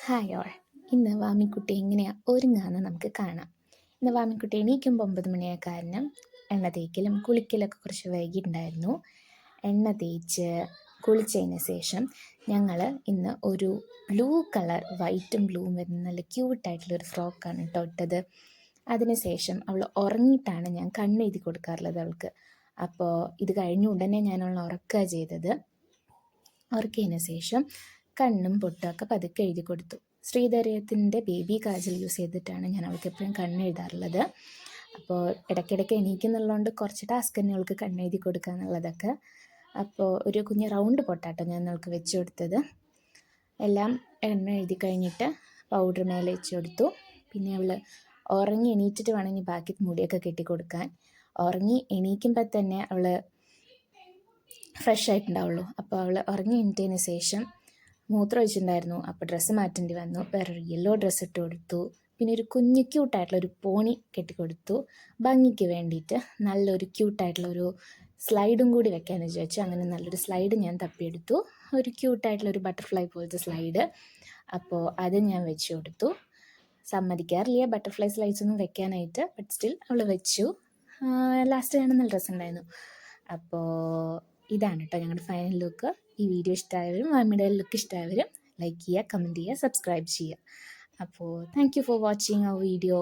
Hi all. ഇന്ന് വാമിക്കുട്ടി എങ്ങനെയാണ് ഒരുങ്ങാന്ന് നമുക്ക് കാണാം. ഇന്ന് വാമിക്കുട്ടി എണീക്കുമ്പോൾ 9 മണിയായ കാരണം എണ്ണ തേക്കലും കുളിക്കലൊക്കെ കുറച്ച് വൈകിയിട്ടുണ്ടായിരുന്നു. എണ്ണ തേച്ച് കുളിച്ചതിന് ശേഷം ഞങ്ങൾ ഇന്ന് ഒരു ബ്ലൂ കളർ വൈറ്റും ബ്ലൂവും വരുന്ന നല്ല ക്യൂട്ടായിട്ടുള്ളൊരു ഫ്രോക്കാണ് കേട്ടോ ഇട്ടത്. അതിനുശേഷം അവൾ ഉറങ്ങിയിട്ടാണ് ഞാൻ കണ്ണെഴുതി കൊടുക്കാറുള്ളത് അവൾക്ക്. അപ്പോൾ ഇത് കഴിഞ്ഞ ഉടനെ ഞാൻ അവളെ ഉറക്കുക ചെയ്തത്. ഉറക്കിയതിന് ശേഷം കണ്ണും പൊട്ടൊക്കെ പതുക്കെ എഴുതി കൊടുത്തു. ശ്രീധരത്തിൻ്റെ ബേബി കാജൽ യൂസ് ചെയ്തിട്ടാണ് ഞാൻ അവൾക്ക് എപ്പോഴും കണ്ണെഴുതാറുള്ളത്. അപ്പോൾ ഇടയ്ക്കിടയ്ക്ക് എണീക്കുന്നുള്ളതുകൊണ്ട് കുറച്ച് ടാസ്ക് തന്നെ അവൾക്ക് കണ്ണെഴുതി കൊടുക്കുക എന്നുള്ളതൊക്കെ. അപ്പോൾ ഒരു കുഞ്ഞ് റൗണ്ട് പൊട്ടാട്ടോ ഞാൻ അവൾക്ക് വെച്ച് കൊടുത്തത്. എല്ലാം എണ്ണ എഴുതി കഴിഞ്ഞിട്ട് പൗഡർ മേലെ വെച്ച് കൊടുത്തു. പിന്നെ അവൾ ഉറങ്ങി എണീറ്റിട്ട് വേണമെങ്കിൽ ബാക്കി മുടിയൊക്കെ കെട്ടി കൊടുക്കാൻ. ഉറങ്ങി എണീക്കുമ്പോൾ തന്നെ അവൾ ഫ്രഷ് ആയിട്ടുണ്ടാവുള്ളൂ. അപ്പോൾ അവൾ ഉറങ്ങി എണീറ്റതിന് ശേഷം മൂത്രം ഒഴിച്ചിട്ടുണ്ടായിരുന്നു. അപ്പോൾ ഡ്രസ്സ് മാറ്റേണ്ടി വന്നു. വേറൊരു യെല്ലോ ഡ്രസ്സ് ഇട്ട് കൊടുത്തു. പിന്നെ ഒരു കുഞ്ഞു ക്യൂട്ടായിട്ടുള്ളൊരു പോണി കെട്ടിക്കൊടുത്തു. ഭംഗിക്ക് വേണ്ടിയിട്ട് നല്ലൊരു ക്യൂട്ടായിട്ടുള്ളൊരു സ്ലൈഡും കൂടി വെക്കാമെന്ന് വിചാരിച്ചു. അങ്ങനെ നല്ലൊരു സ്ലൈഡ് ഞാൻ തപ്പിയെടുത്തു. ഒരു ക്യൂട്ടായിട്ടുള്ളൊരു ബട്ടർഫ്ലൈ പോലത്തെ സ്ലൈഡ്. അപ്പോൾ അത് ഞാൻ വെച്ച് കൊടുത്തു. സമ്മതിക്കാറില്ല ബട്ടർഫ്ലൈ സ്ലൈഡ്സ് ഒന്നും വെക്കാനായിട്ട്, ബട്ട് സ്റ്റിൽ അവൾ വെച്ചു. ലാസ്റ്റ് കാണുന്ന നല്ല രസമുണ്ടായിരുന്നു. അപ്പോൾ ഇതാണ് കേട്ടോ ഞങ്ങളുടെ ഫൈനൽ ലുക്ക്. ഈ വീഡിയോ ഇഷ്ടമായവരും വാമിയുടെ ലുക്ക് ഇഷ്ടമായവരും ലൈക്ക് ചെയ്യുക, കമൻറ്റ് ചെയ്യുക, സബ്സ്ക്രൈബ് ചെയ്യുക. അപ്പോൾ thank you for watching our video.